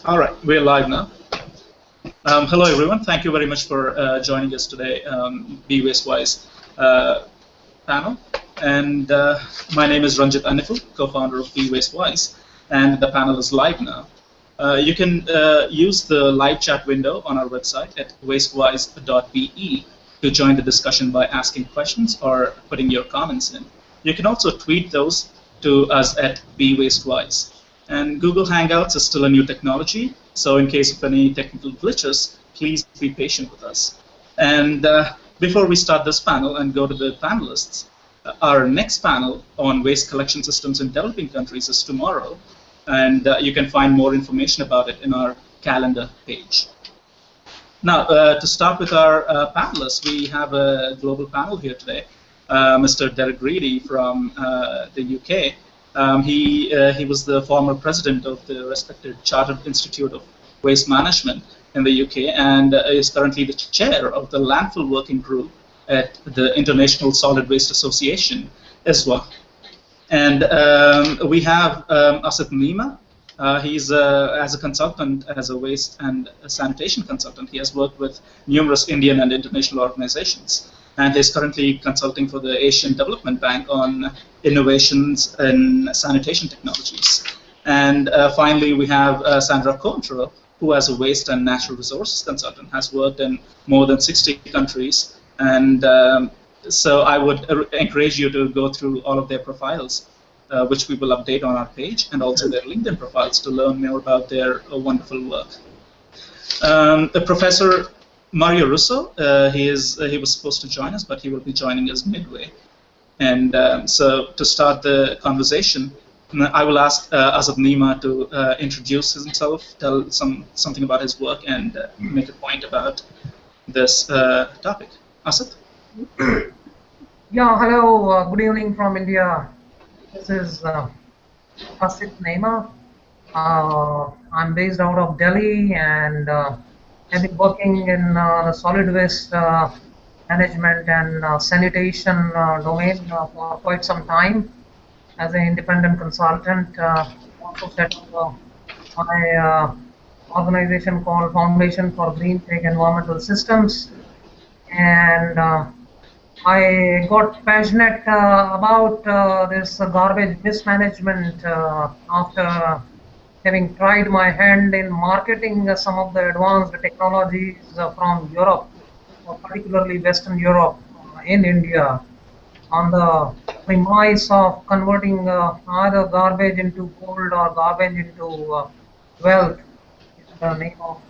All right, we're live now. Hello, everyone. Thank you very much for joining us today, BWasteWise panel. And my name is Ranjit Aniful, co-founder of BWasteWise, and the panel is live now. You can use the live chat window on our website at wastewise.be to join the discussion by asking questions or putting your comments in. You can also tweet those to us at BWasteWise. And Google Hangouts is still a new technology, so in case of any technical glitches, please be patient with us. And before we start this panel and go to the panelists, our next panel on waste collection systems in developing countries is tomorrow, and you can find more information about it in our calendar page. Now, to start with our panelists, we have a global panel here today. Mr. Derek Reedy from the UK. He was the former president of the respected Chartered Institute of Waste Management in the UK and is currently the chair of the Landfill Working Group at the International Solid Waste Association as well. And we have Asad Nima. He's as a consultant, as a waste and a sanitation consultant. He has worked with numerous Indian and international organizations. And he's currently consulting for the Asian Development Bank on innovations in sanitation technologies. And finally, we have Sandra Contro, who as a waste and natural resources consultant has worked in more than 60 countries. And so I would encourage you to go through all of their profiles, which we will update on our page, and also their LinkedIn profiles to learn more about their wonderful work. Professor Mario Russo, he was supposed to join us, but he will be joining us midway. And so to start the conversation, I will ask Asad Nima to introduce himself, tell something about his work, and make a point about this topic. Asad? Yeah, hello, good evening from India. This is Asad Nima. I'm based out of Delhi, and I've been working in the solid waste management and sanitation domain for quite some time as an independent consultant. Also set up my organization called Foundation for Green Tech Environmental Systems, and I got passionate about this garbage mismanagement after having tried my hand in marketing some of the advanced technologies from Europe, particularly Western Europe, in India, on the premise of converting either garbage into gold or garbage into wealth in the name of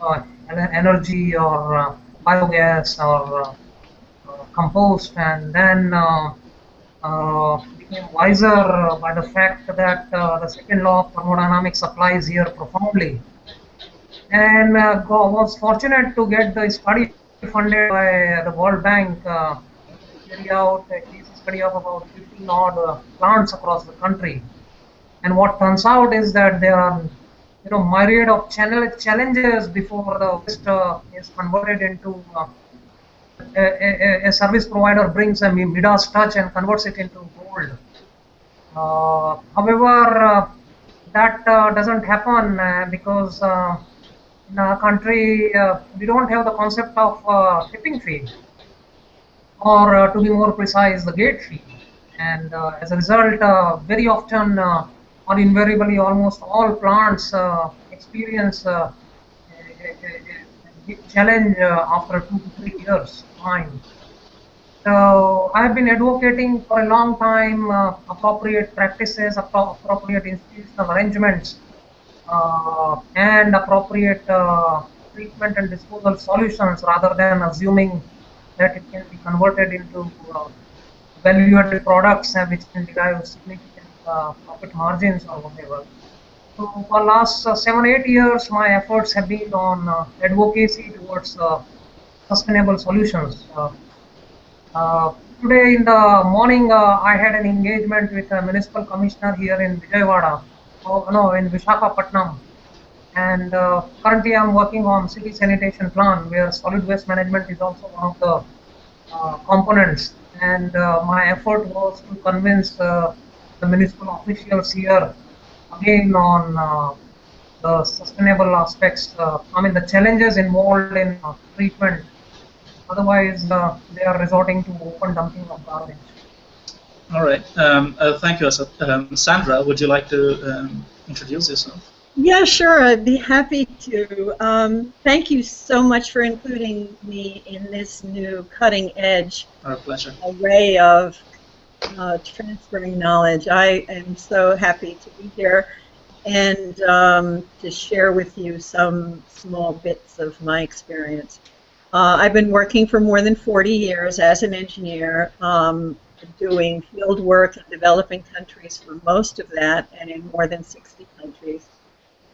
energy or biogas or compost, and then became wiser by the fact that the second law of thermodynamics applies here profoundly, and was fortunate to get the study funded by the World Bank to carry out a case study of about 15 odd plants across the country. And what turns out is that there are myriad of challenges before the waste is converted into a service provider brings a Midas touch and converts it into gold. However, that doesn't happen because in our country we don't have the concept of tipping fee, or to be more precise, the gate fee. And as a result, very often or invariably almost all plants experience a big challenge after 2 to 3 years time. So I've been advocating for a long time appropriate practices, appropriate institutional arrangements, and appropriate treatment and disposal solutions, rather than assuming that it can be converted into value-added products which can derive significant profit margins or whatever. So for the last 7-8 years, my efforts have been on advocacy towards sustainable solutions. Today in the morning, I had an engagement with a municipal commissioner here in Vijayawada, in Visakhapatnam, and currently I'm working on city sanitation plan, where solid waste management is also one of the components. And my effort was to convince the municipal officials here again on the sustainable aspects, I mean the challenges involved in treatment. Otherwise, they are resorting to open dumping of garbage. All right. Thank you, Asad. Sandra, would you like to introduce yourself? Yeah, sure. I'd be happy to. Thank you so much for including me in this new cutting-edge Our pleasure. array of transferring knowledge. I am so happy to be here and to share with you some small bits of my experience. I've been working for more than 40 years as an engineer, doing field work in developing countries for most of that, and in more than 60 countries.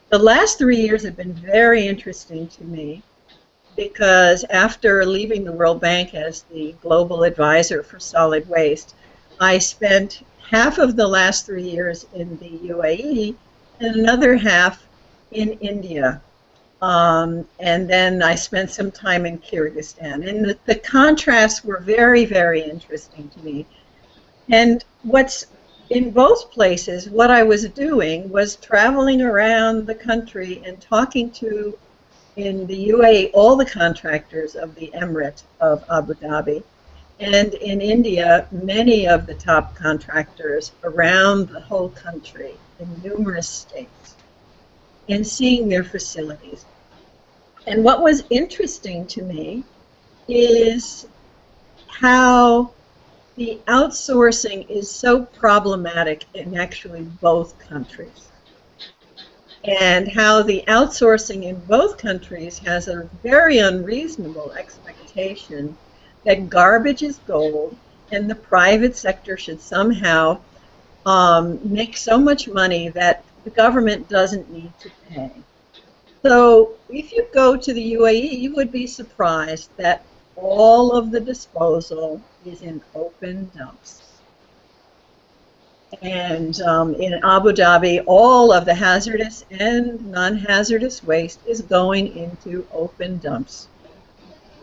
The last 3 years have been very interesting to me because after leaving the World Bank as the global advisor for solid waste, I spent half of the last 3 years in the UAE and another half in India. And then I spent some time in Kyrgyzstan. And the contrasts were very, very interesting to me. And what's in both places, what I was doing was traveling around the country and talking to, in the UAE, all the contractors of the Emirate of Abu Dhabi, and in India, many of the top contractors around the whole country in numerous states, and seeing their facilities. And what was interesting to me is how the outsourcing is so problematic in actually both countries, and how the outsourcing in both countries has a very unreasonable expectation that garbage is gold and the private sector should somehow make so much money that the government doesn't need to pay. So if you go to the UAE, you would be surprised that all of the disposal is in open dumps. And in Abu Dhabi, all of the hazardous and non-hazardous waste is going into open dumps.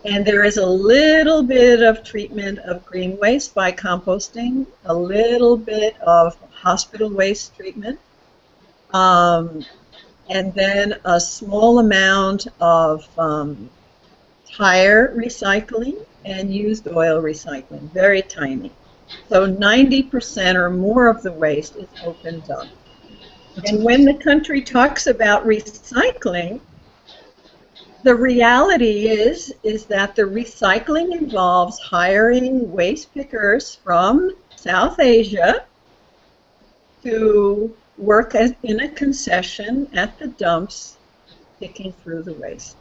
And there is a little bit of treatment of green waste by composting, a little bit of hospital waste treatment, and then a small amount of tire recycling and used oil recycling, very tiny. So 90% or more of the waste is open dump. And when the country talks about recycling, the reality is that the recycling involves hiring waste pickers from South Asia to work in a concession at the dumps, picking through the waste.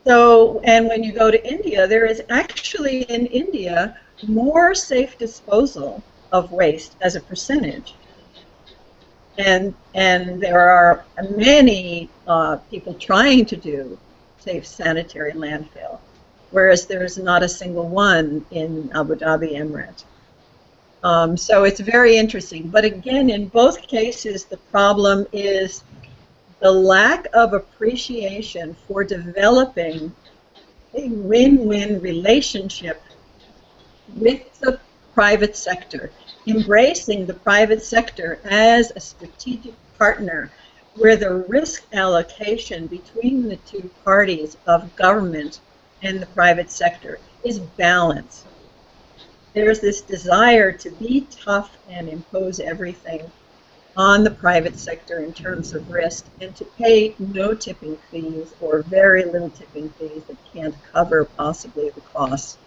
So, and when you go to India, there is actually in India more safe disposal of waste as a percentage. And there are many people trying to do safe sanitary landfill, whereas there's not a single one in Abu Dhabi Emirate. So it's very interesting. But again, in both cases, the problem is the lack of appreciation for developing a win-win relationship with the private sector, embracing the private sector as a strategic partner where the risk allocation between the two parties of government and the private sector is balanced. There's this desire to be tough and impose everything on the private sector in terms of risk and to pay no tipping fees or very little tipping fees that can't cover possibly the costs.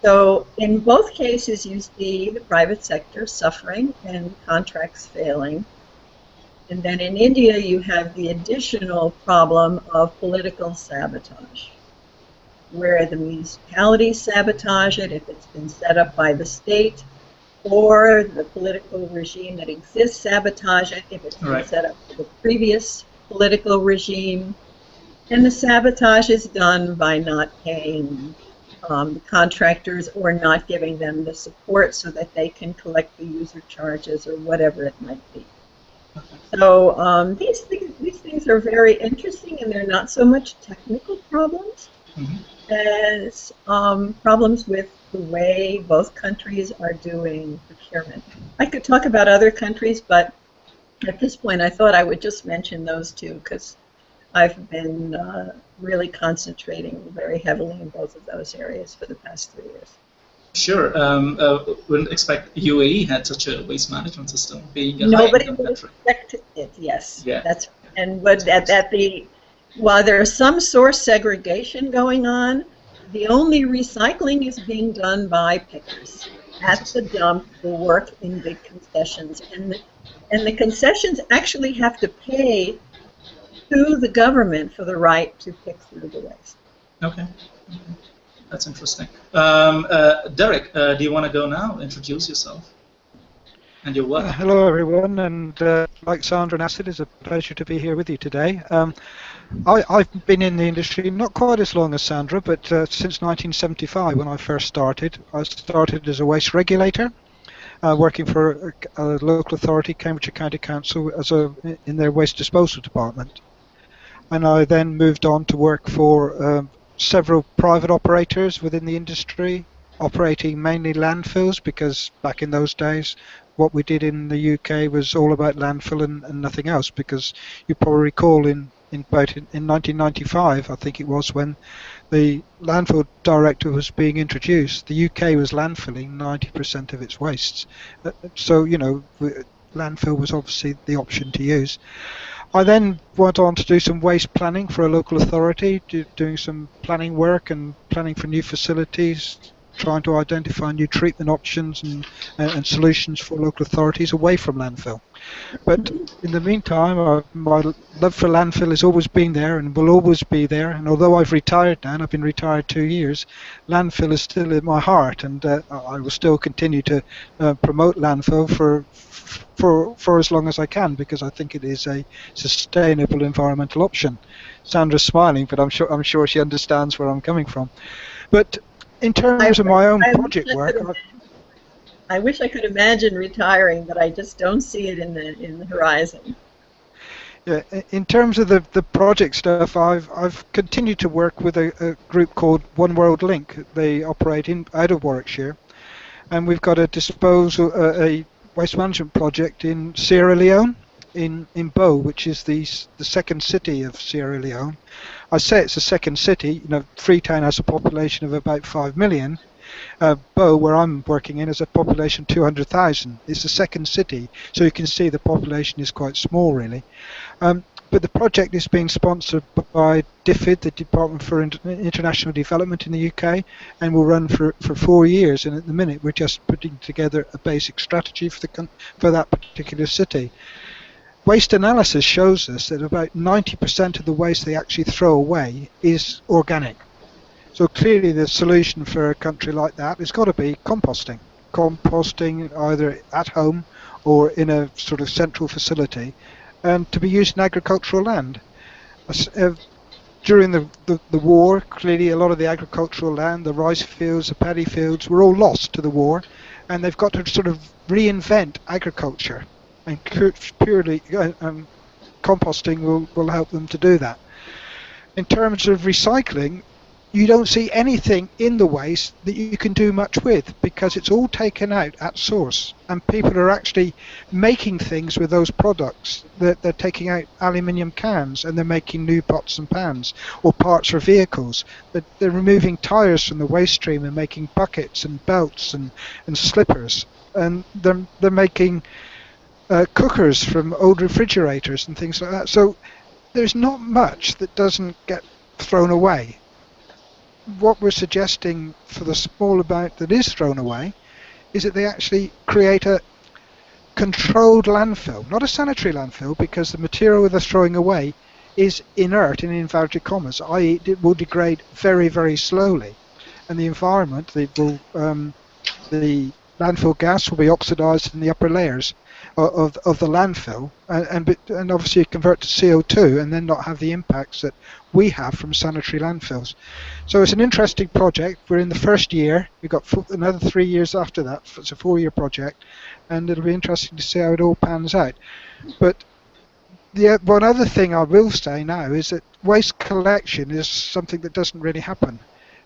So in both cases you see the private sector suffering and contracts failing. And then in India you have the additional problem of political sabotage, where the municipalities sabotage it if it's been set up by the state, or the political regime that exists sabotage it if it's been set up for the previous political regime. And the sabotage is done by not paying the contractors or not giving them the support so that they can collect the user charges or whatever it might be. So these things are very interesting, and they're not so much technical problems as problems with the way both countries are doing procurement. I could talk about other countries, but at this point, I thought I would just mention those two because I've been really concentrating very heavily in both of those areas for the past 3 years. Sure. Wouldn't expect UAE had such a waste management system, being a Nobody high-income would country. expect it. Yes. Yeah. That's and but while there's some source segregation going on, the only recycling is being done by pickers. At the dump, will work in big concessions, and the concessions actually have to pay to the government for the right to pick through the waste. Okay. That's interesting. Derek, do you want to go now? Introduce yourself and your work. Hello, everyone, and like Sandra and Acid, it's a pleasure to be here with you today. I've been in the industry not quite as long as Sandra, but since 1975 when I first started. I started as a waste regulator, working for a local authority, Cambridgeshire County Council, in their waste disposal department. And I then moved on to work for several private operators within the industry, operating mainly landfills, because back in those days what we did in the UK was all about landfill and nothing else, because you probably recall in 1995, I think it was, when the landfill directive was being introduced, the UK was landfilling 90% of its wastes. So, you know, landfill was obviously the option to use. I then went on to do some waste planning for a local authority, doing some planning work and planning for new facilities, trying to identify new treatment options and solutions for local authorities away from landfill. But in the meantime, my love for landfill has always been there and will always be there. And although I've retired now, and I've been retired 2 years, landfill is still in my heart, and I will still continue to promote landfill for as long as I can, because I think it is a sustainable environmental option. Sandra's smiling, but I'm sure she understands where I'm coming from. But in terms of my own project work, I wish I could imagine retiring, but I just don't see it in the horizon. Yeah, in terms of the project stuff, I've continued to work with a group called One World Link. They operate out of Warwickshire, and we've got a waste management project in Sierra Leone, in Bo, which is the second city of Sierra Leone. I say it's the second city. You know, Freetown has a population of about 5 million. Bo, where I'm working in, has a population of 200,000. It's the second city, so you can see the population is quite small, really. But the project is being sponsored by DFID, the Department for International Development in the UK, and will run for 4 years. And at the minute, we're just putting together a basic strategy for that particular city. Waste analysis shows us that about 90% of the waste they actually throw away is organic. So clearly the solution for a country like that has got to be composting. Composting either at home or in a sort of central facility, and to be used in agricultural land. During the war, clearly a lot of the agricultural land, the rice fields, the paddy fields, were all lost to the war, and they've got to sort of reinvent agriculture, and purely composting will help them to do that. In terms of recycling, you don't see anything in the waste that you can do much with, because it's all taken out at source, and people are actually making things with those products. They're taking out aluminium cans and they're making new pots and pans, or parts for vehicles. They're removing tyres from the waste stream and making buckets and belts and slippers, and they're making cookers from old refrigerators and things like that. So there's not much that doesn't get thrown away. What we're suggesting for the small amount that is thrown away is that they actually create a controlled landfill, not a sanitary landfill, because the material they're throwing away is inert, in inverted commas, i.e. it will degrade very, very slowly, and the environment, the landfill gas will be oxidized in the upper layers of the landfill, and obviously convert to CO2 and then not have the impacts that we have from sanitary landfills. So it's an interesting project. We're in the first year. We've got another 3 years after that. It's a 4-year project, and it'll be interesting to see how it all pans out. But one other thing I will say now is that waste collection is something that doesn't really happen.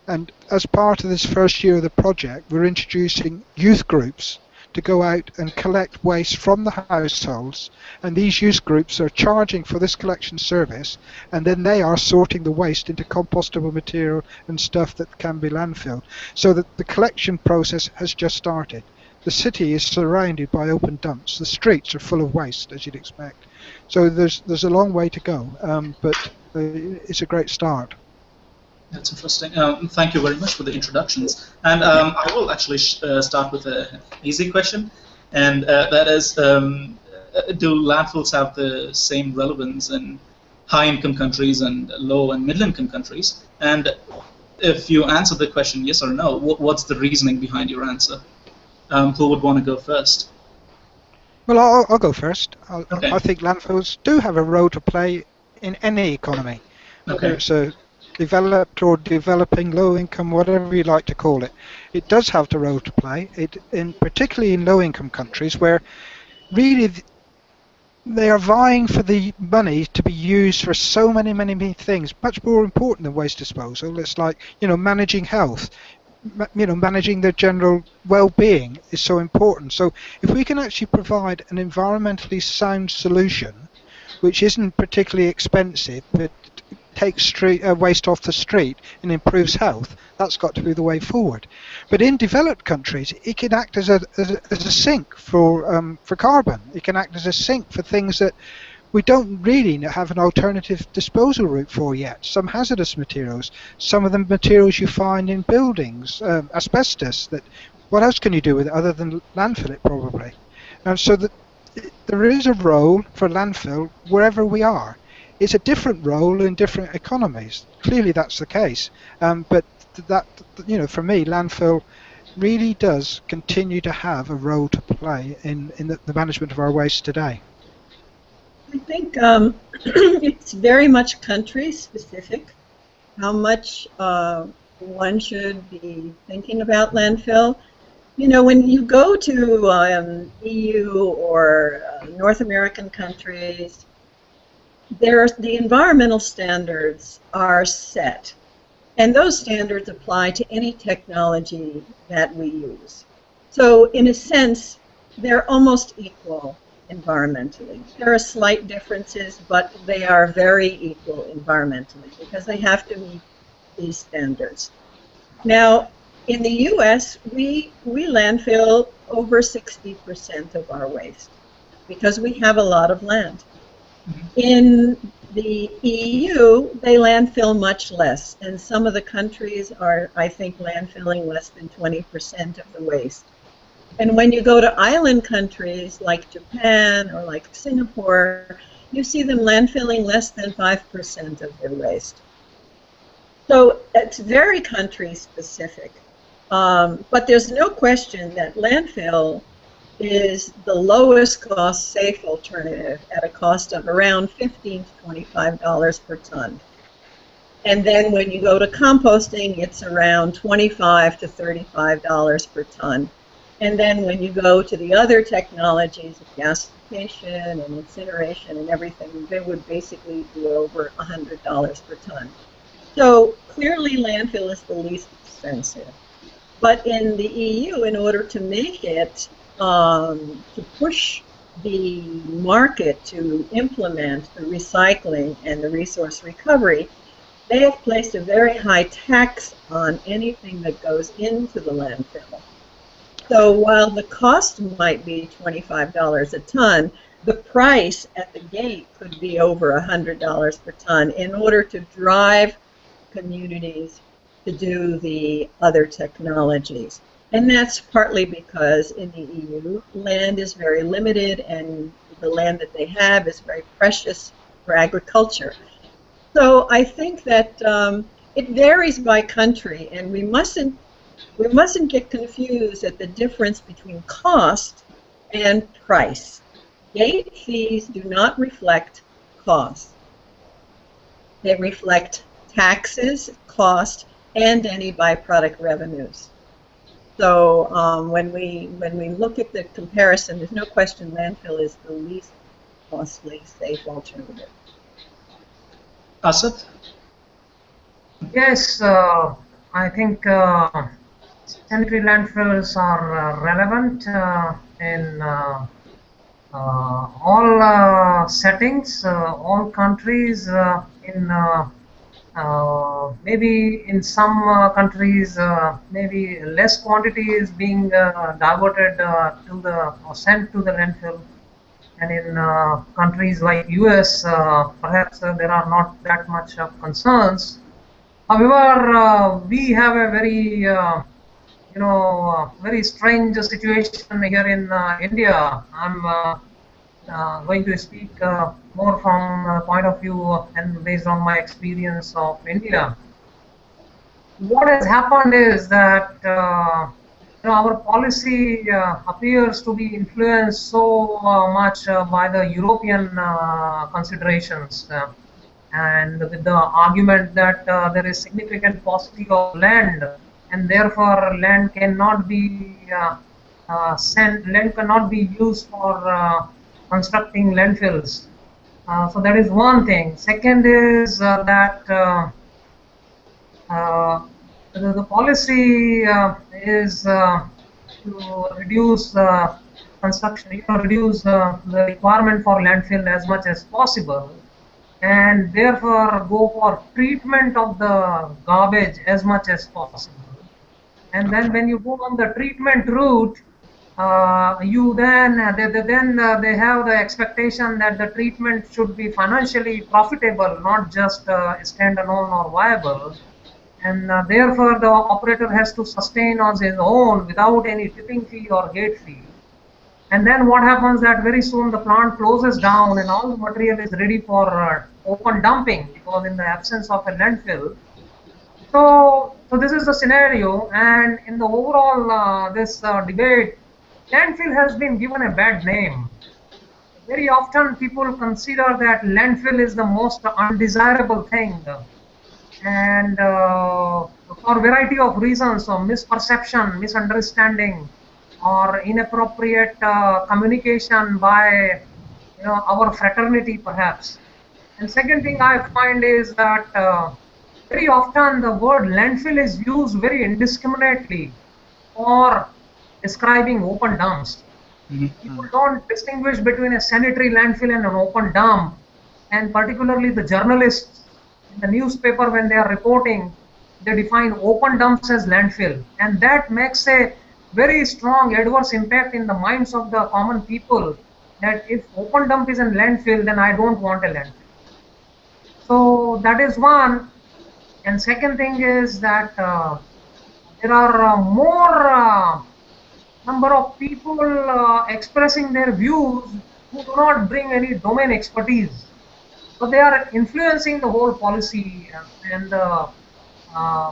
And as part of this first year of the project, we're introducing youth groups to go out and collect waste from the households, and these use groups are charging for this collection service, and then they are sorting the waste into compostable material and stuff that can be landfilled. So that the collection process has just started. The city is surrounded by open dumps. The streets are full of waste, as you'd expect. So there's a long way to go, but it's a great start. That's interesting. Thank you very much for the introductions. And I will actually start with an easy question, and that is, do landfills have the same relevance in high-income countries and low and middle-income countries? And if you answer the question yes or no, what's the reasoning behind your answer? Who would want to go first? Well, I'll go first. Okay. I think landfills do have a role to play in any economy, Okay. whether it's a developed or developing, low income, whatever you like to call it. It does have the role to play, particularly in low income countries where really they are vying for the money to be used for so many things, much more important than waste disposal. It's like, managing health. Managing their general well-being is so important. So if we can actually provide an environmentally sound solution, which isn't particularly expensive, but takes waste off the street and improves health, that's got to be the way forward. But in developed countries, it can act as a sink for carbon. It can act as a sink for things that we don't really have an alternative disposal route for yet. Some hazardous materials, some of the materials you find in buildings, asbestos, what else can you do with it other than landfill it probably? And so there is a role for landfill wherever we are. It's a different role in different economies. Clearly that's the case. But for me, landfill really does continue to have a role to play in the management of our waste today. I think it's very much country specific how much one should be thinking about landfill. When you go to EU or North American countries, the environmental standards are set, and those standards apply to any technology that we use. So in a sense, they're almost equal environmentally. There are slight differences, but they are very equal environmentally because they have to meet these standards. Now, in the U.S., we landfill over 60% of our waste because we have a lot of land. In the EU, they landfill much less, and some of the countries are, I think, landfilling less than 20% of the waste. And when you go to island countries like Japan or like Singapore, you see them landfilling less than 5% of their waste. So it's very country specific. But there's no question that landfill is the lowest cost safe alternative at a cost of around $15 to $25 per ton. And then when you go to composting, it's around $25 to $35 per ton. And then when you go to the other technologies, gasification and incineration and everything, they would basically be over $100 per ton. So clearly landfill is the least expensive. But in the EU, in order to make it, to push the market to implement the recycling and the resource recovery, they have placed a very high tax on anything that goes into the landfill. So while the cost might be $25 a ton, the price at the gate could be over $100 per ton in order to drive communities to do the other technologies. And that's partly because in the EU, land is very limited and the land that they have is very precious for agriculture. So I think that it varies by country, and we mustn't get confused at the difference between cost and price. Gate fees do not reflect cost. They reflect taxes, cost, and any byproduct revenues. So when we look at the comparison, there's no question landfill is the least costly, safe alternative. Asad? Yes, I think sanitary landfills are relevant in all settings, all countries. Maybe in some countries, maybe less quantity is being diverted to the or sent to the landfill, and in countries like US, perhaps there are not that much of concerns. However, we have a very very strange situation here in India. I'm going to speak more from point of view and based on my experience of India. What has happened is that our policy appears to be influenced so much by the European considerations, and with the argument that there is significant paucity of land, and therefore land cannot be land cannot be used for constructing landfills. So that is one thing. Second is that the policy is to reduce construction, reduce the requirement for landfill as much as possible, and therefore go for treatment of the garbage as much as possible. And then when you go on the treatment route, you then they have the expectation that the treatment should be financially profitable, not just standalone or viable, and therefore the operator has to sustain on his own without any tipping fee or gate fee. And then what happens that very soon the plant closes down and all the material is ready for open dumping, because in the absence of a landfill. So this is the scenario, and in the overall this debate, landfill has been given a bad name. Very often people consider that landfill is the most undesirable thing, and for a variety of reasons, so misperception, misunderstanding, or inappropriate communication by our fraternity perhaps. And second thing I find is that very often the word landfill is used very indiscriminately for describing open dumps. People don't distinguish between a sanitary landfill and an open dump, and particularly the journalists in the newspaper, when they are reporting, they define open dumps as landfill, and that makes a very strong adverse impact in the minds of the common people, that if open dump is a landfill, then I don't want a landfill. So that is one. And second thing is that there are more number of people expressing their views who do not bring any domain expertise. So they are influencing the whole policy and the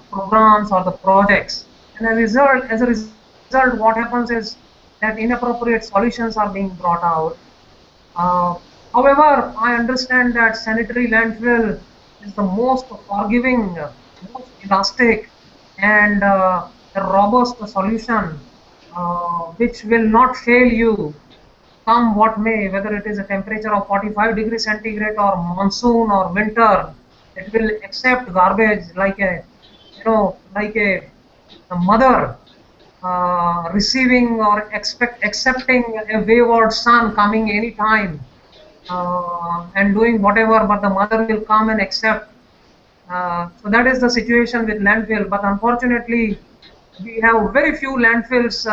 programs or the projects. And as a result, what happens is that inappropriate solutions are being brought out. However, I understand that sanitary landfill is the most forgiving, most elastic, and a robust solution, which will not fail you, come what may, whether it is a temperature of 45 degrees centigrade or monsoon or winter. It will accept garbage like a, like a mother receiving or accepting a wayward son coming anytime and doing whatever, but the mother will come and accept. So that is the situation with landfill. But unfortunately, we have very few landfills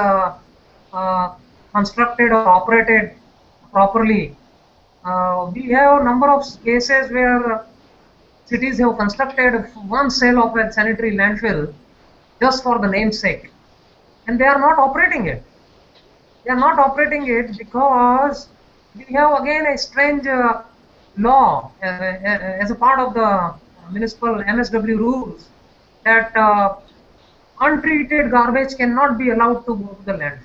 constructed or operated properly. We have a number of cases where cities have constructed one cell of a sanitary landfill just for the namesake, and they are not operating it. They are not operating it because we have again a strange law as a part of the municipal MSW rules that untreated garbage cannot be allowed to go to the landfill.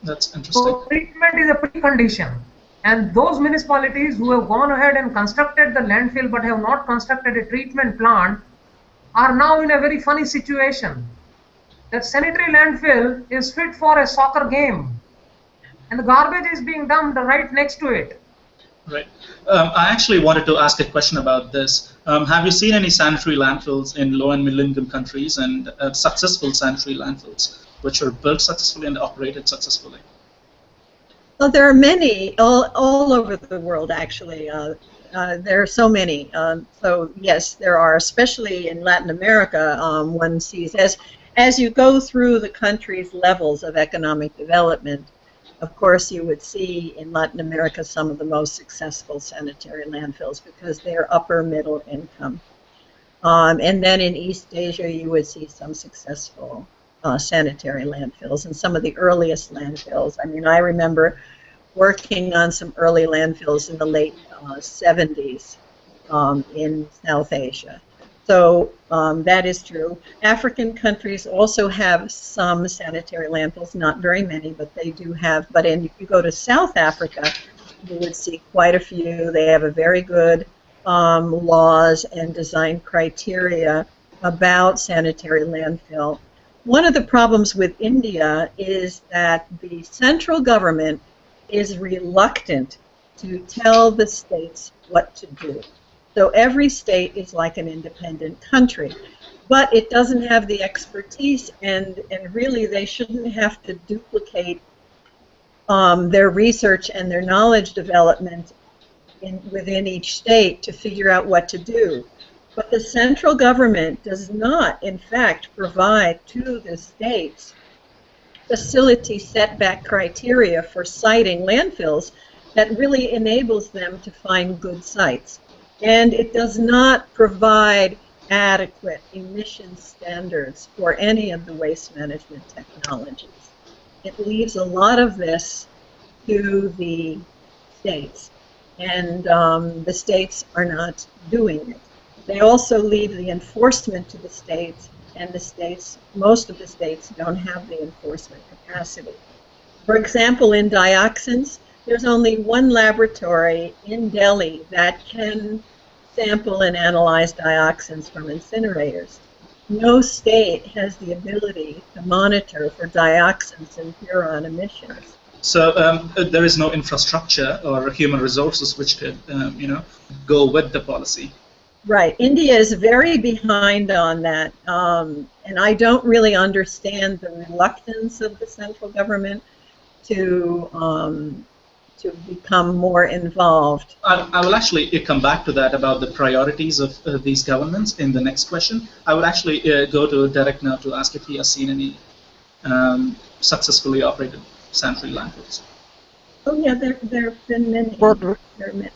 That's interesting. So treatment is a precondition, and those municipalities who have gone ahead and constructed the landfill but have not constructed a treatment plant are now in a very funny situation. That sanitary landfill is fit for a soccer game, and the garbage is being dumped right next to it. Right. I actually wanted to ask a question about this. Have you seen any sanitary landfills in low and middle income countries and successful sanitary landfills which were built successfully and operated successfully? Well, there are many all over the world, actually. There are so many. So yes, there are, especially in Latin America. One sees as you go through the country's levels of economic development. Of course, you would see in Latin America some of the most successful sanitary landfills because they're upper middle income. And then in East Asia, you would see some successful sanitary landfills, and some of the earliest landfills. I mean, I remember working on some early landfills in the late 70s in South Asia. So that is true. African countries also have some sanitary landfills, not very many, but they do have. But if you go to South Africa, you would see quite a few. They have a very good laws and design criteria about sanitary landfill. One of the problems with India is that the central government is reluctant to tell the states what to do. So every state is like an independent country, but it doesn't have the expertise, and really they shouldn't have to duplicate their research and their knowledge development within each state to figure out what to do. But the central government does not, in fact, provide to the states facility setback criteria for siting landfills that really enables them to find good sites. And it does not provide adequate emission standards for any of the waste management technologies. It leaves a lot of this to the states, and the states are not doing it. They also leave the enforcement to the states, and the states, most of the states, don't have the enforcement capacity. For example, in dioxins, there's only one laboratory in Delhi that can sample and analyze dioxins from incinerators. No state has the ability to monitor for dioxins and furan emissions. So there is no infrastructure or human resources which could, go with the policy. Right. India is very behind on that, and I don't really understand the reluctance of the central government to become more involved. I will actually come back to that about the priorities of these governments in the next question. I will actually go to Derek now to ask if he has seen any successfully operated sanitary landfills. Oh yeah, there have been many.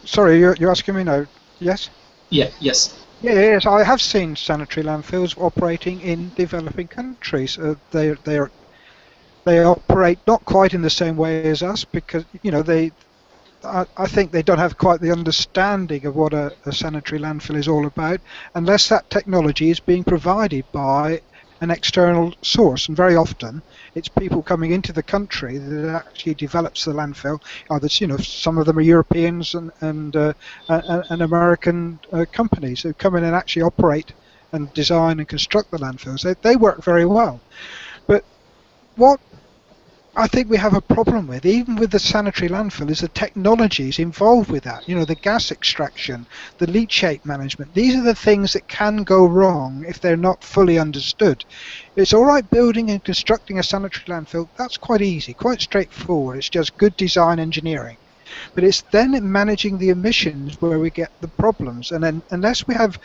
Sorry, you're asking me now? Yes? Yeah, yes. Yes, I have seen sanitary landfills operating in developing countries. They operate not quite in the same way as us because, I think they don't have quite the understanding of what a sanitary landfill is all about unless that technology is being provided by an external source, and very often it's people coming into the country that actually develops the landfill. Either, some of them are Europeans and American companies who come in and actually operate and design and construct the landfills. They work very well. But what I think we have a problem with, even with the sanitary landfill, is the technologies involved with that. The gas extraction, the leachate management. These are the things that can go wrong if they're not fully understood. It's all right building and constructing a sanitary landfill. That's quite easy, quite straightforward. It's just good design engineering. But it's then in managing the emissions where we get the problems. And then unless we have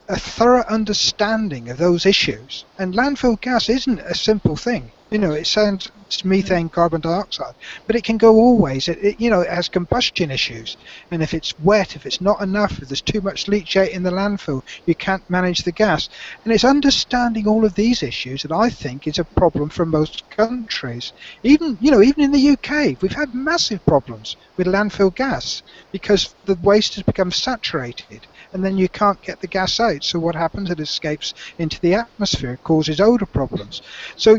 a thorough understanding of those issues, and landfill gas isn't a simple thing. It sounds methane, carbon dioxide, but it can go all ways. It has combustion issues, and if it's wet, if it's not enough, if there's too much leachate in the landfill, you can't manage the gas. And it's understanding all of these issues that I think is a problem for most countries. Even in the UK, we've had massive problems with landfill gas because the waste has become saturated. And then you can't get the gas out. So what happens? It escapes into the atmosphere. It causes odor problems. So,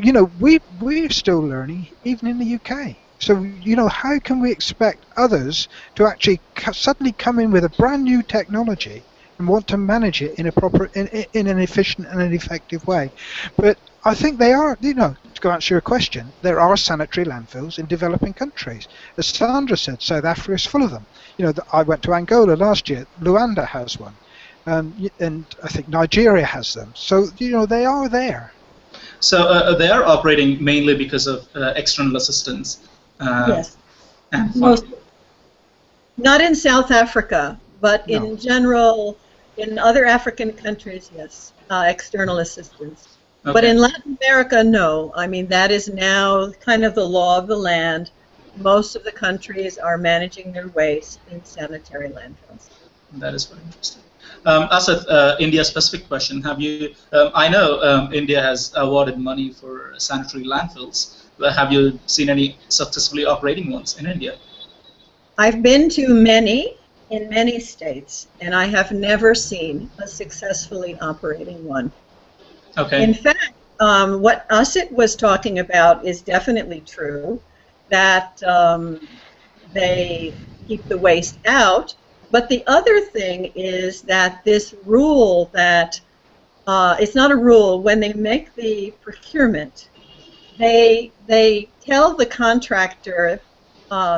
we're still learning, even in the UK. So, how can we expect others to actually suddenly come in with a brand new technology and want to manage it in a proper, in an efficient and an effective way. But I think they are, to go answer your question, there are sanitary landfills in developing countries. As Sandra said, South Africa is full of them. I went to Angola last year. Luanda has one, and I think Nigeria has them. So they are there. So they are operating mainly because of external assistance. Yes. And not in South Africa, but in general, in other African countries, yes, external assistance. Okay. But in Latin America, no. I mean, that is now kind of the law of the land. Most of the countries are managing their waste in sanitary landfills. That is very interesting. Asad, India-specific question. Have you? I know India has awarded money for sanitary landfills. Have you seen any successfully operating ones in India? I've been to many in many states, and I have never seen a successfully operating one. Okay. In fact, what Asad was talking about is definitely true, that they keep the waste out. But the other thing is that this rule that, it's not a rule, when they make the procurement, they tell the contractor,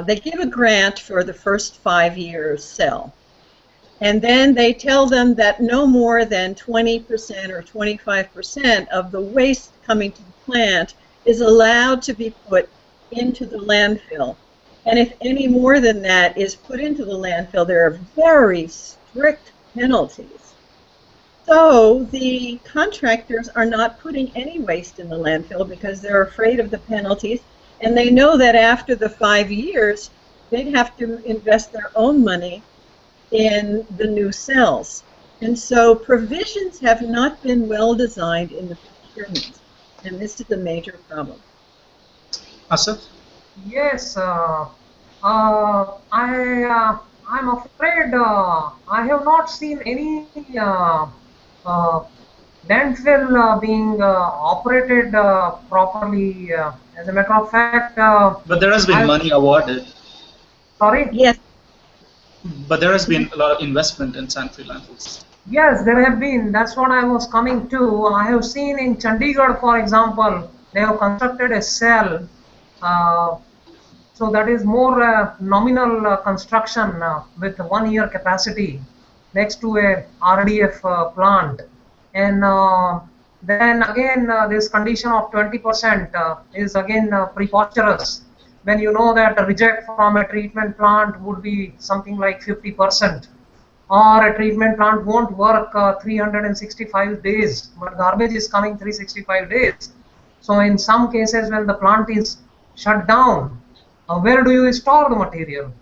they give a grant for the first 5 years sell. And then they tell them that no more than 20% or 25% of the waste coming to the plant is allowed to be put into the landfill. And if any more than that is put into the landfill, there are very strict penalties. So the contractors are not putting any waste in the landfill because they're afraid of the penalties, and they know that after the 5 years, they'd have to invest their own money in the new cells. And so provisions have not been well designed in the procurement, and this is a major problem. Asad? Yes, I'm afraid I have not seen any landfill being operated properly. As a matter of fact, but there has been money awarded. Sorry? Yes. But there has been a lot of investment in sanitary landfills. Yes, there have been. That's what I was coming to. I have seen in Chandigarh, for example, they have constructed a cell. So that is more nominal construction with 1 year capacity next to a RDF plant. And then again, this condition of 20% is again preposterous. When you know that a reject from a treatment plant would be something like 50%, or a treatment plant won't work 365 days, but garbage is coming 365 days. So in some cases, when the plant is shut down, where do you store the material?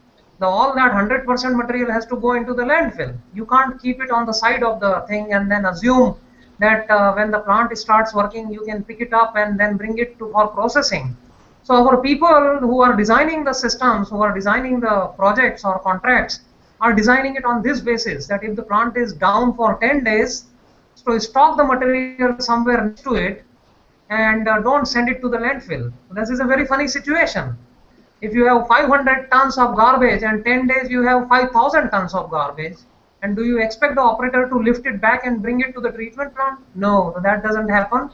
All that 100% material has to go into the landfill. You can't keep it on the side of the thing and then assume that when the plant starts working, you can pick it up and then bring it for processing. So for people who are designing the systems, who are designing the projects or contracts, are designing it on this basis, that if the plant is down for 10 days, so stock the material somewhere next to it and don't send it to the landfill. This is a very funny situation. If you have 500 tons of garbage and 10 days you have 5,000 tons of garbage, and do you expect the operator to lift it back and bring it to the treatment plant? No, that doesn't happen.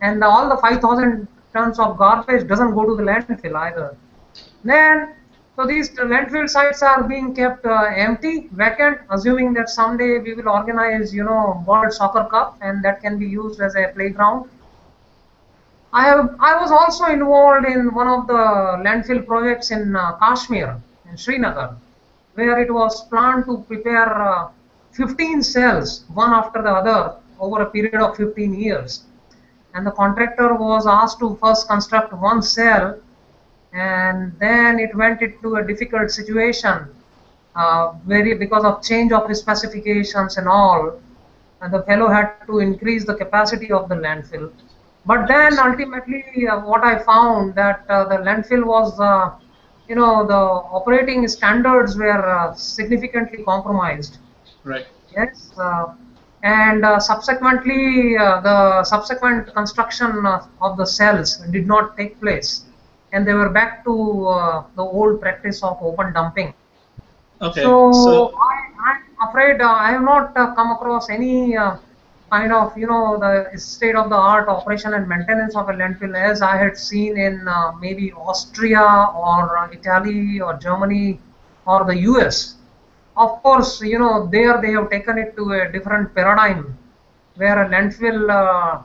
And all the 5,000 tons of garbage doesn't go to the landfill either. Then, so these landfill sites are being kept empty, vacant, assuming that someday we will organize, World Soccer Cup, and that can be used as a playground. I was also involved in one of the landfill projects in Kashmir, in Srinagar, where it was planned to prepare 15 cells, one after the other, over a period of 15 years. And the contractor was asked to first construct one cell, and then it went into a difficult situation, because of change of the specifications and all, and the fellow had to increase the capacity of the landfill. But then ultimately what I found that the landfill was, the operating standards were significantly compromised. Right. Yes. And subsequently, the subsequent construction of the cells did not take place. And they were back to the old practice of open dumping. Okay. So I'm afraid I have not come across any kind of, the state-of-the-art operation and maintenance of a landfill as I had seen in maybe Austria or Italy or Germany or the US. Of course, there they have taken it to a different paradigm where a landfill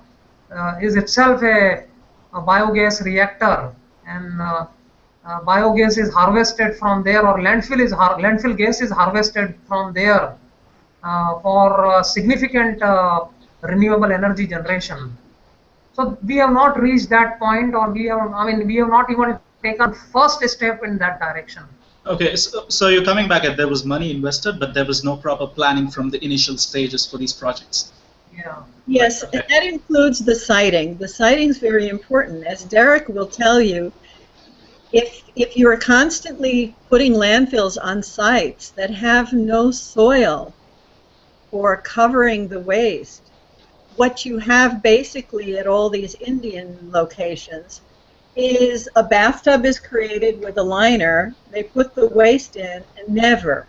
is itself a biogas reactor, and biogas is harvested from there, or landfill gas is harvested from there for significant renewable energy generation. So we have not reached that point, or we have not even taken first step in that direction. Okay, so you're coming back at there was money invested, but there was no proper planning from the initial stages for these projects. Yeah. Yes, Okay. and that includes the siting. The siting is very important. As Derek will tell you, if you are constantly putting landfills on sites that have no soil for covering the waste, what you have basically at all these Indian locations is a bathtub is created with a liner, they put the waste in and never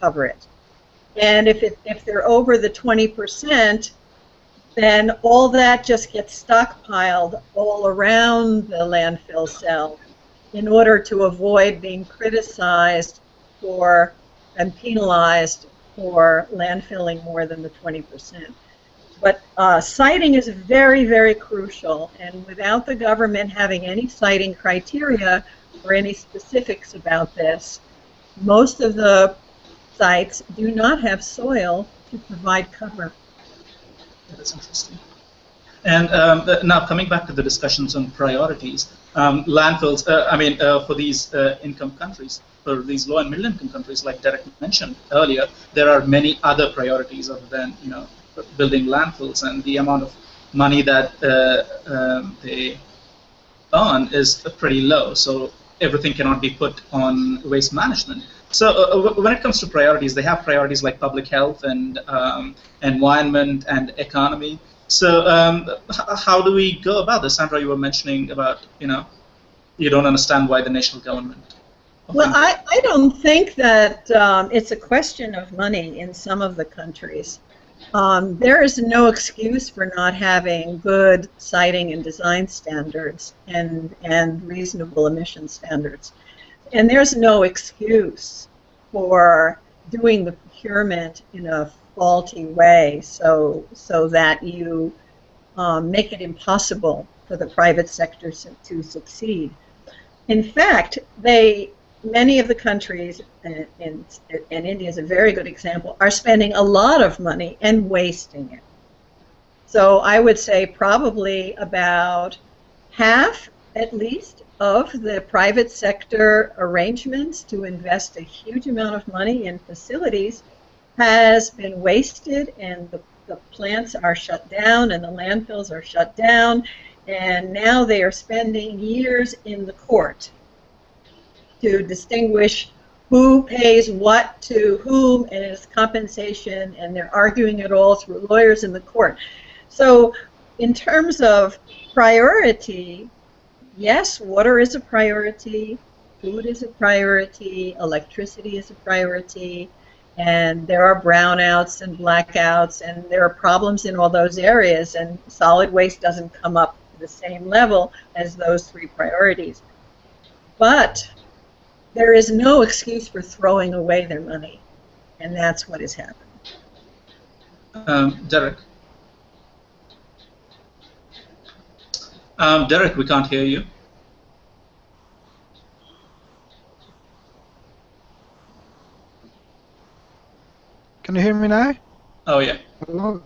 cover it. And if they're over the 20%, then all that just gets stockpiled all around the landfill cell in order to avoid being criticized for and penalized for landfilling more than the 20%. But siting is very, very crucial, and without the government having any siting criteria or any specifics about this, most of the sites do not have soil to provide cover. That's interesting. And now coming back to the discussions on priorities, landfills, for these income countries, for these low and middle income countries, like Derek mentioned earlier, there are many other priorities other than, building landfills, and the amount of money that they earn is pretty low. So everything cannot be put on waste management. So when it comes to priorities, they have priorities like public health and environment and economy. So how do we go about this? Sandra, you were mentioning about, you don't understand why the national government. Well, I don't think that it's a question of money in some of the countries. There is no excuse for not having good siting and design standards and reasonable emission standards. And there's no excuse for doing the procurement in a faulty way so that you make it impossible for the private sector to succeed. In fact, many of the countries, and India is a very good example, are spending a lot of money and wasting it. So I would say probably about half, at least, of the private sector arrangements to invest a huge amount of money in facilities has been wasted, and the plants are shut down and the landfills are shut down, and now they are spending years in the court to distinguish who pays what to whom and its compensation, and they're arguing it all through lawyers in the court. So in terms of priority, yes, water is a priority, food is a priority, electricity is a priority, and there are brownouts and blackouts, and there are problems in all those areas, and solid waste doesn't come up to the same level as those three priorities. But there is no excuse for throwing away their money, and that's what has happened. Derek. Derek, we can't hear you. Can you hear me now? Oh yeah. Hello?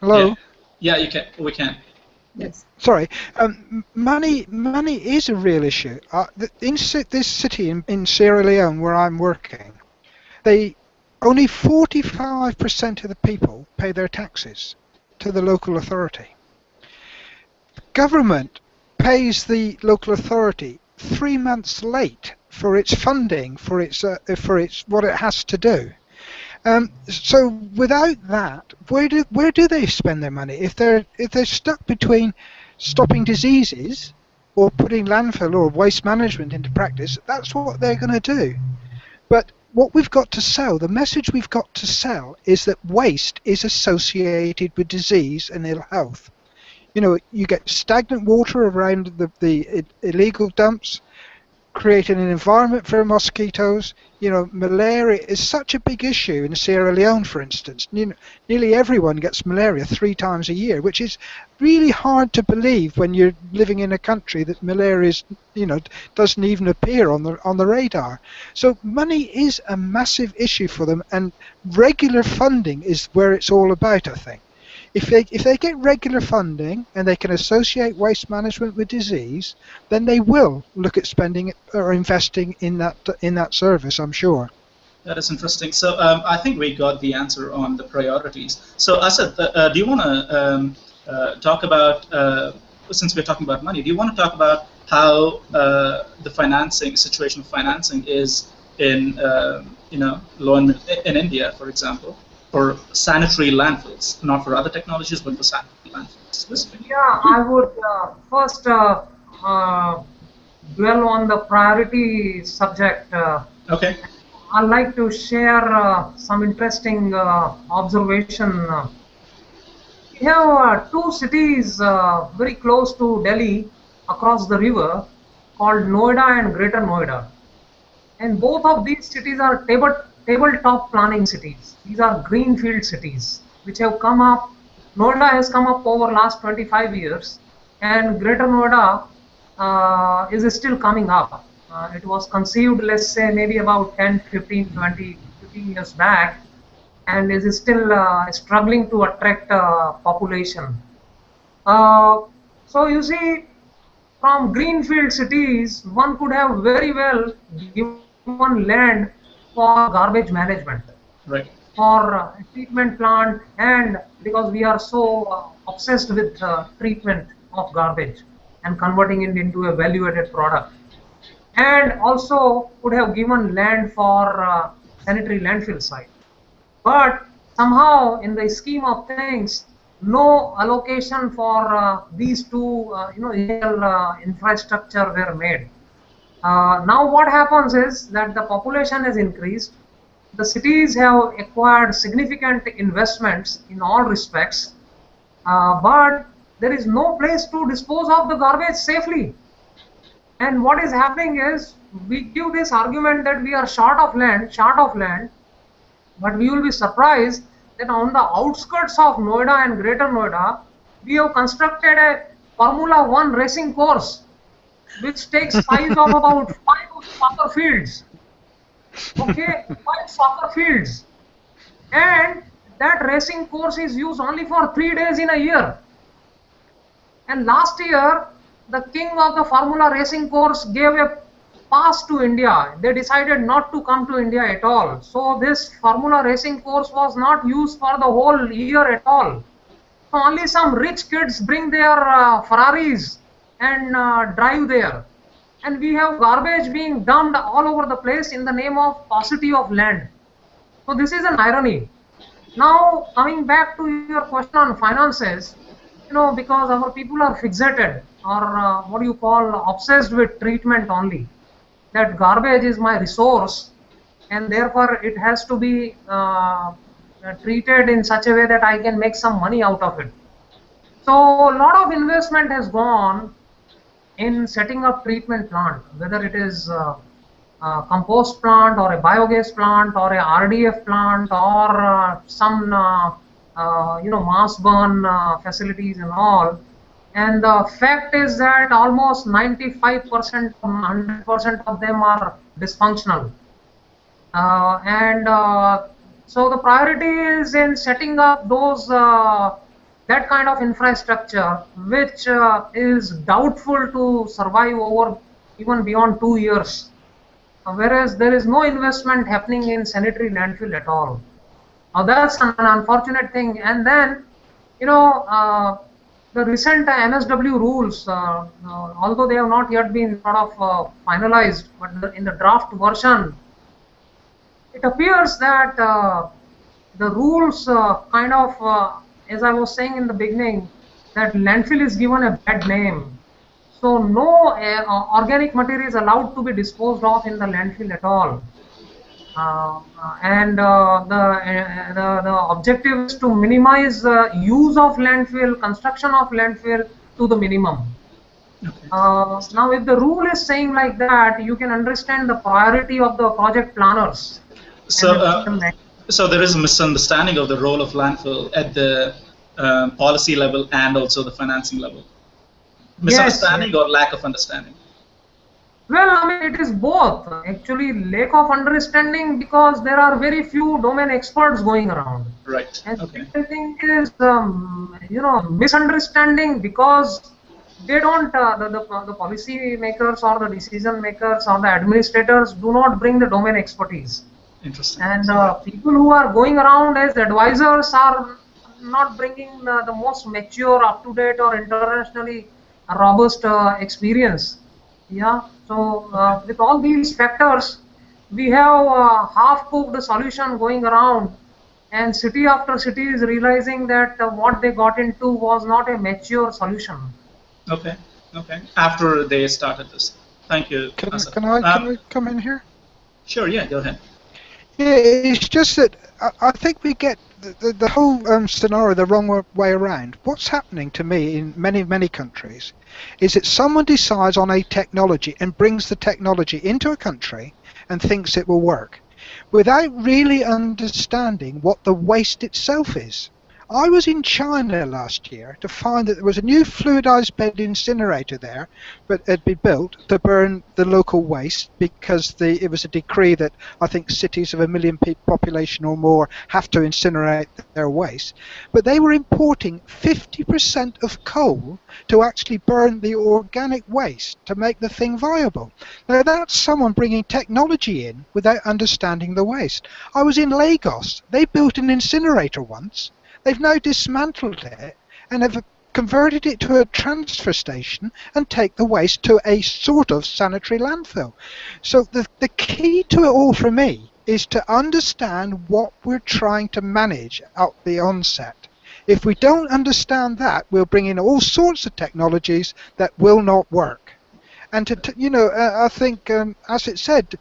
Hello? Yeah, you can. We can. Yes. Sorry, money is a real issue. In this city in Sierra Leone where I'm working, only 45% of the people pay their taxes to the local authority. The government pays the local authority 3 months late for its funding, for its what it has to do. So without that, where do they spend their money? If they're stuck between stopping diseases or putting landfill or waste management into practice, that's what they're going to do. But what we've got to sell, the message we've got to sell is that waste is associated with disease and ill health. You know, you get stagnant water around the illegal dumps, creating an environment for mosquitoes. You know, malaria is such a big issue in Sierra Leone, for instance. Nearly everyone gets malaria 3 times a year, which is really hard to believe when you're living in a country that malaria is, you know, doesn't even appear on the radar. So money is a massive issue for them, and regular funding is where it's all about, I think. If they get regular funding and they can associate waste management with disease, then they will look at spending or investing in that service, I'm sure. That is interesting. So I think we got the answer on the priorities. So Asad, do you want to talk about, since we're talking about money, do you want to talk about how the financing situation of financing is in in India, for example, for sanitary landfills, not for other technologies, but for sanitary landfills specifically? Yeah, I would first dwell on the priority subject. Okay. I'd like to share some interesting observation. We have 2 cities very close to Delhi, across the river, called Noida and Greater Noida. And both of these cities are tabletop planning cities. These are greenfield cities which have come up. Noida has come up over last 25 years, and Greater Noida is still coming up. It was conceived, let's say, maybe about 10, 15, 20, 15 years back, and is still struggling to attract population. So you see, from greenfield cities, one could have very well given land for garbage management, Right. for treatment plant, and because we are so obsessed with treatment of garbage and converting it into a value-added product, and also could have given land for sanitary landfill site. But somehow, in the scheme of things, no allocation for these 2 infrastructure were made. Now what happens is that the population has increased, the cities have acquired significant investments in all respects, but there is no place to dispose of the garbage safely. And what is happening is, we give this argument that we are short of land, but we will be surprised that on the outskirts of Noida and Greater Noida, we have constructed a Formula 1 racing course, which takes size of about 5 soccer fields. Okay, 5 soccer fields. And that racing course is used only for 3 days in a year. And last year, the king of the Formula racing course gave a pass to India. They decided not to come to India at all. So this Formula racing course was not used for the whole year at all. So only some rich kids bring their Ferraris and drive there. And we have garbage being dumped all over the place in the name of paucity of land. So this is an irony. Now coming back to your question on finances, you know, because our people are fixated, or what you call obsessed with treatment only, that garbage is my resource and therefore it has to be treated in such a way that I can make some money out of it. So a lot of investment has gone in setting up treatment plant, whether it is a compost plant or a biogas plant or a RDF plant or some mass burn facilities and all. And the fact is that almost 95%, 100% of them are dysfunctional. So the priority is in setting up those that kind of infrastructure, which is doubtful to survive over even beyond 2 years. Whereas there is no investment happening in sanitary landfill at all. That's an unfortunate thing. And then, you know, the recent MSW rules, although they have not yet been sort of finalized, but in the draft version, it appears that the rules kind of, as I was saying in the beginning, that landfill is given a bad name. So no organic material is allowed to be disposed of in the landfill at all. The objective is to minimize use of landfill, construction of landfill to the minimum. Okay. Now, if the rule is saying like that, you can understand the priority of the project planners. So there is a misunderstanding of the role of landfill at the policy level and also the financing level. Misunderstanding Yes. or lack of understanding? Well, I mean, it is both. Actually, lack of understanding because there are very few domain experts going around. Right. And Okay. second thing is, misunderstanding because they don't, the policy makers or the decision makers or the administrators do not bring the domain expertise. Interesting. And people who are going around as advisors are not bringing the most mature, up-to-date or internationally robust experience. Yeah. So with all these factors, we have a half-cooked solution going around, and city after city is realizing that what they got into was not a mature solution. Okay. Okay. After they started this. Thank you, Can Asad. I come in here? Sure. Yeah. Go ahead. Yeah, it's just that I think we get the whole scenario the wrong way around. What's happening to me in many countries is that someone decides on a technology and brings the technology into a country and thinks it will work without really understanding what the waste itself is. I was in China last year to find that there was a new fluidized bed incinerator there, but had been built to burn the local waste because it was a decree that I think cities of 1 million population or more have to incinerate their waste. But they were importing 50% of coal to actually burn the organic waste to make the thing viable. Now that's someone bringing technology in without understanding the waste. I was in Lagos. They built an incinerator once. They've now dismantled it and have converted it to a transfer station and take the waste to a sort of sanitary landfill. So the key to it all for me is to understand what we're trying to manage at the onset. If we don't understand that, we'll bring in all sorts of technologies that will not work. And I think, as it said,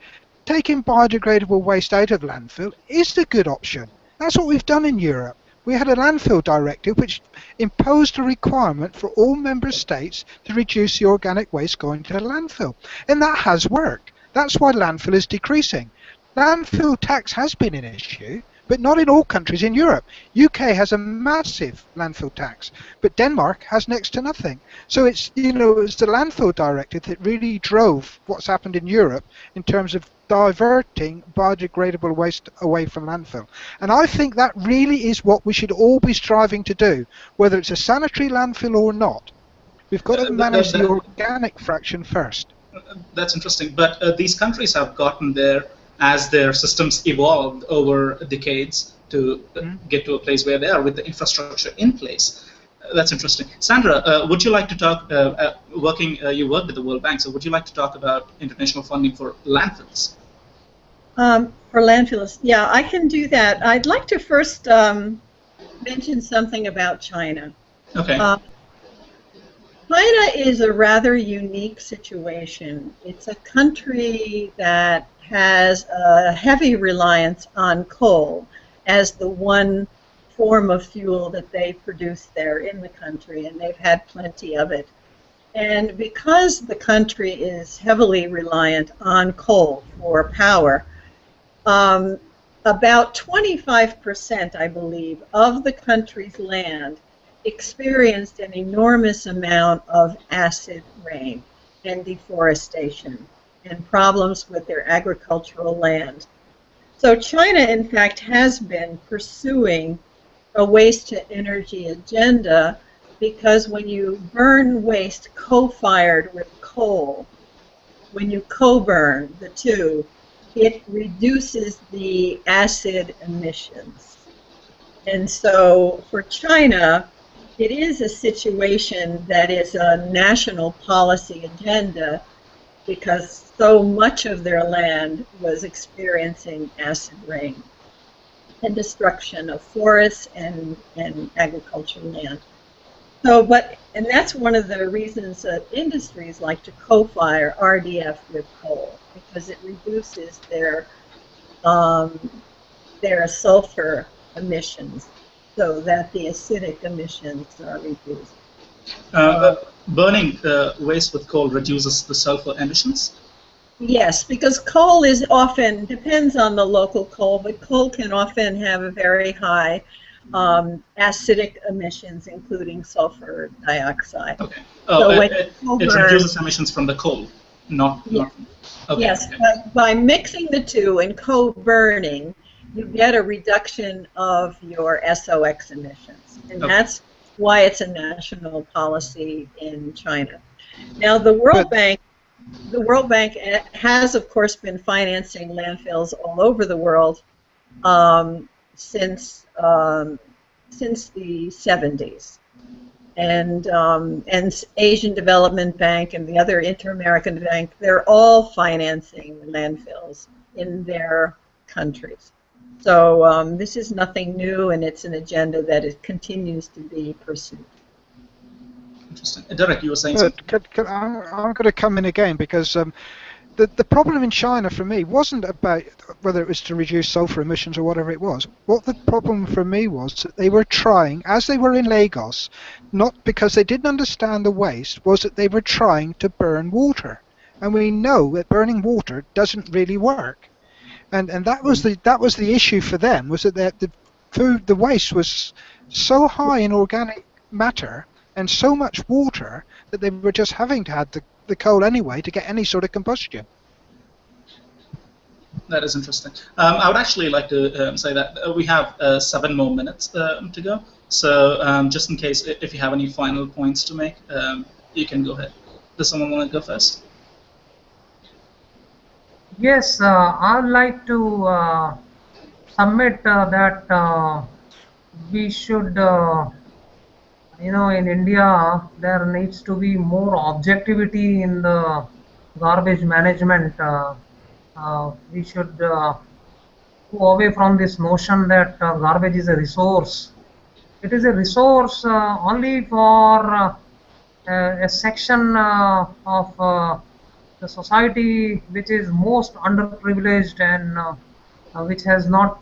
taking biodegradable waste out of landfill is a good option. That's what we've done in Europe. We had a landfill directive which imposed a requirement for all member states to reduce the organic waste going to the landfill. And that has worked. That's why landfill is decreasing. Landfill tax has been an issue, but not in all countries in Europe. UK has a massive landfill tax, but Denmark has next to nothing. So it's the landfill directive that really drove what's happened in Europe in terms of diverting biodegradable waste away from landfill. And I think that really is what we should all be striving to do, whether it's a sanitary landfill or not. We've got to manage the organic fraction first. That's interesting. But these countries have gotten there as their systems evolved over decades to get to a place where they are with the infrastructure in place. That's interesting. Sandra, would you like to talk, you work with the World Bank, so would you like to talk about international funding for landfills? For landfills, yeah, I can do that. I'd like to first mention something about China. Okay. China is a rather unique situation. It's a country that has a heavy reliance on coal as the one form of fuel that they produce there in the country, and they've had plenty of it. And because the country is heavily reliant on coal for power, about 25%, I believe, of the country's land experienced an enormous amount of acid rain and deforestation and problems with their agricultural land. So China, in fact, has been pursuing a waste-to-energy agenda because when you burn waste co-fired with coal, when you co-burn the two, it reduces the acid emissions. And so for China, it is a situation that is a national policy agenda because so much of their land was experiencing acid rain and destruction of forests and agricultural land. So, and that's one of the reasons that industries like to co-fire RDF with coal, because it reduces their their sulfur emissions so that the acidic emissions are reduced. Burning waste with coal reduces the sulfur emissions? Yes, because coal is often, depends on the local coal, but coal can often have a very high acidic emissions, including sulfur dioxide. Okay. So It reduces emissions from the coal, not... Okay, yes, okay. by mixing the two and co-burning, you get a reduction of your SOx emissions, and that's why it's a national policy in China. Now, the World Bank has, of course, been financing landfills all over the world since the 70s. And Asian Development Bank and the other Inter-American Bank, they're all financing landfills in their countries. So this is nothing new, and it's an agenda that it continues to be pursued. Interesting. Derek, you were saying something? I'm going to come in again because the problem in China for me wasn't about whether it was to reduce sulfur emissions or whatever it was. What the problem for me was that they were trying, as they were in Lagos, not because they didn't understand the waste, was that they were trying to burn water. And we know that burning water doesn't really work. And that was the issue for them, was that the waste was so high in organic matter and so much water that they were just having to have the coal anyway to get any sort of combustion. That is interesting. I would actually like to say that we have 7 more minutes to go. So just in case, if you have any final points to make, you can go ahead. Does someone want to go first? Yes, I'd like to submit that we should, in India, there needs to be more objectivity in the garbage management. We should go away from this notion that garbage is a resource. It is a resource only for a section of the society which is most underprivileged and which has not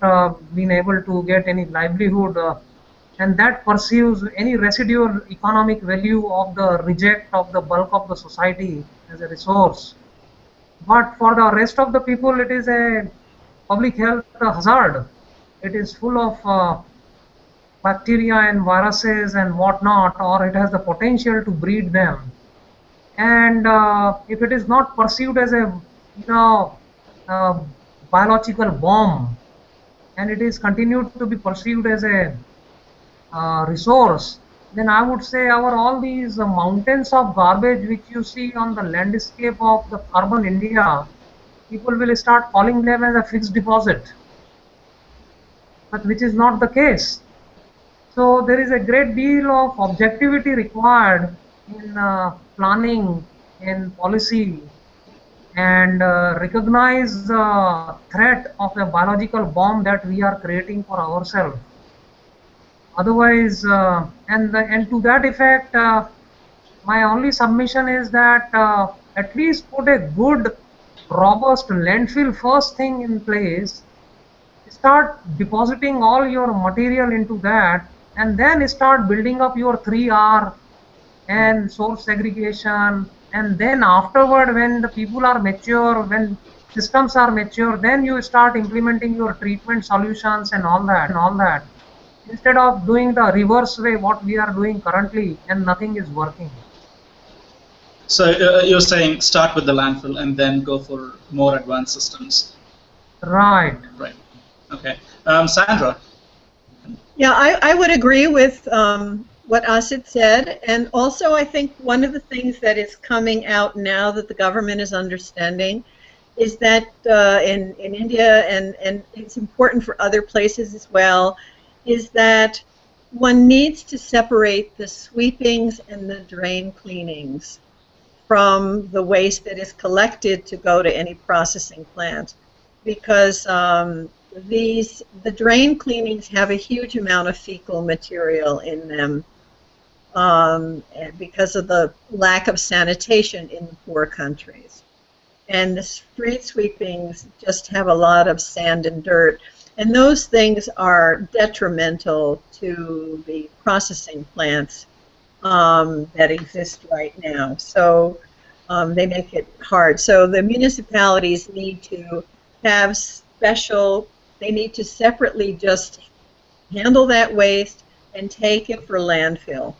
been able to get any livelihood, and that pursues any residual economic value of the reject of the bulk of the society as a resource. But for the rest of the people, it is a public health hazard. It is full of bacteria and viruses and whatnot, or it has the potential to breed them. And if it is not pursued as a biological bomb, and it is continued to be pursued as a resource, then I would say all these mountains of garbage which you see on the landscape of the urban India, people will start calling them as a fixed deposit, but which is not the case. So there is a great deal of objectivity required in planning, in policy, and recognize the threat of a biological bomb that we are creating for ourselves. Otherwise, and to that effect, my only submission is that at least put a good, robust landfill first thing in place. Start depositing all your material into that, and then start building up your 3R and source segregation, and then afterward, when the people are mature, when systems are mature, then you start implementing your treatment solutions and all that, instead of doing the reverse way what we are doing currently, and nothing is working. So you're saying start with the landfill and then go for more advanced systems. Right. Right. Okay. Sandra? Yeah, I would agree with what Asit said, and also I think one of the things that is coming out now that the government is understanding is that in India, and it's important for other places as well, is that one needs to separate the sweepings and the drain cleanings from the waste that is collected to go to any processing plant, because the drain cleanings have a huge amount of fecal material in them because of the lack of sanitation in the poor countries. and the street sweepings just have a lot of sand and dirt. And those things are detrimental to the processing plants that exist right now. So they make it hard. So the municipalities need to have they need to separately just handle that waste and take it for landfill.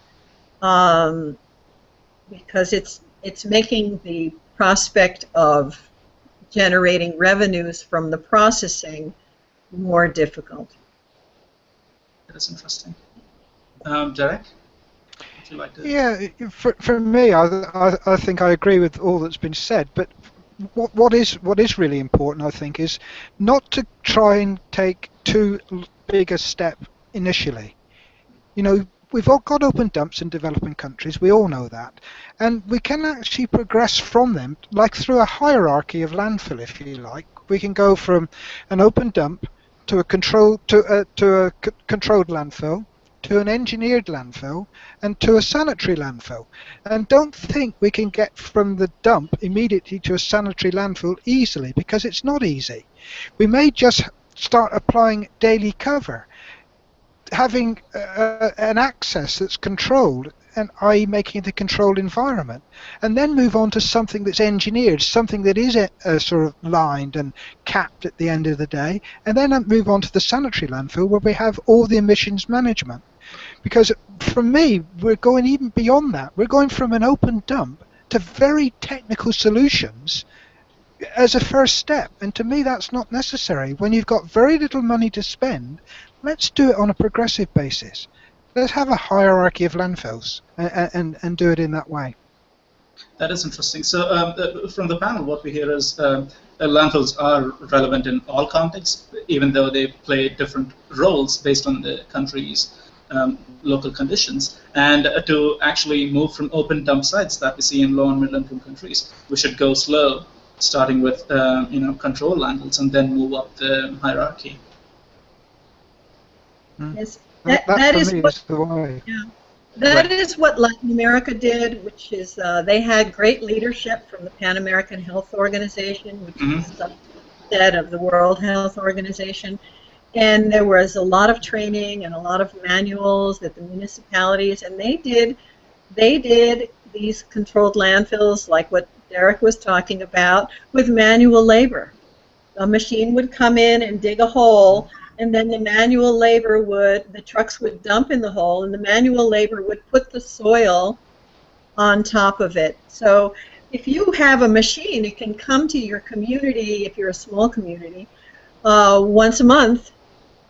Because it's making the prospect of generating revenues from the processing more difficult. That's interesting. Derek, would you like to? Yeah, for me, I think I agree with all that's been said. But what is really important, I think, is not to try and take too big a step initially. You know, we've all got open dumps in developing countries. We all know that, and we can actually progress from them, like through a hierarchy of landfill, if you like. We can go from an open dump to a controlled landfill, to an engineered landfill, and to a sanitary landfill. And don't think we can get from the dump immediately to a sanitary landfill easily, because it's not easy. We may just start applying daily cover, having an access that's controlled, and i.e. making the controlled environment, and then move on to something that's engineered, something that is sort of lined and capped at the end of the day, and then move on to the sanitary landfill where we have all the emissions management. Because for me, we're going even beyond that. We're going from an open dump to very technical solutions as a first step, and to me that's not necessary. When you've got very little money to spend, let's do it on a progressive basis. Let's have a hierarchy of landfills and do it in that way. That is interesting. So from the panel, what we hear is landfills are relevant in all contexts, even though they play different roles based on the country's local conditions. And to actually move from open dump sites that we see in low and middle income countries, we should go slow, starting with control landfills and then move up the hierarchy. Yes. That is the way. Yeah. That is what Latin America did, which is they had great leadership from the Pan American Health Organization, which is the subset of the World Health Organization. And there was a lot of training and a lot of manuals at the municipalities, and they did these controlled landfills like what Derek was talking about with manual labor. A machine would come in and dig a hole, and then the manual labor the trucks would dump in the hole, and the manual labor would put the soil on top of it. So if you have a machine, it can come to your community, if you're a small community, once a month,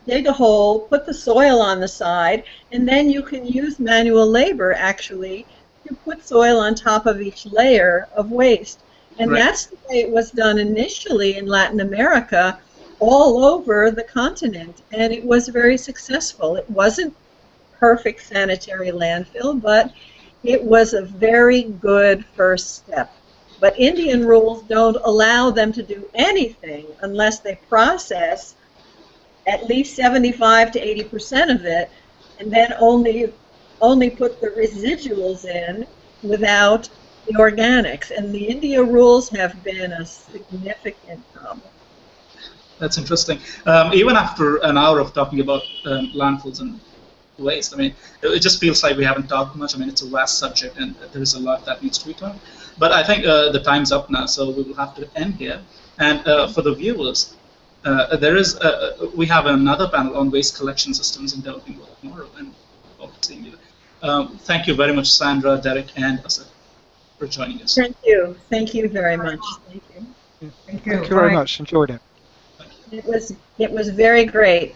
dig a hole, put the soil on the side, and then you can use manual labor actually to put soil on top of each layer of waste. And that's the way it was done initially in Latin America, all over the continent, and it was very successful. It wasn't perfect sanitary landfill, but it was a very good first step. But Indian rules don't allow them to do anything unless they process at least 75 to 80% of it, and then only put the residuals in without the organics. And the India rules have been a significant problem. That's interesting. Even after an hour of talking about landfills and waste, I mean, it just feels like we haven't talked much. I mean, it's a vast subject, and there is a lot that needs to be talked. But I think the time's up now, so we will have to end here. And for the viewers, we have another panel on waste collection systems in developing world tomorrow, and hope to see you. Thank you very much, Sandra, Derek, and Asif, for joining us. Thank you. Thank you very much. Thank you. Thank you. Thank you very much. Enjoyed it. It was very great.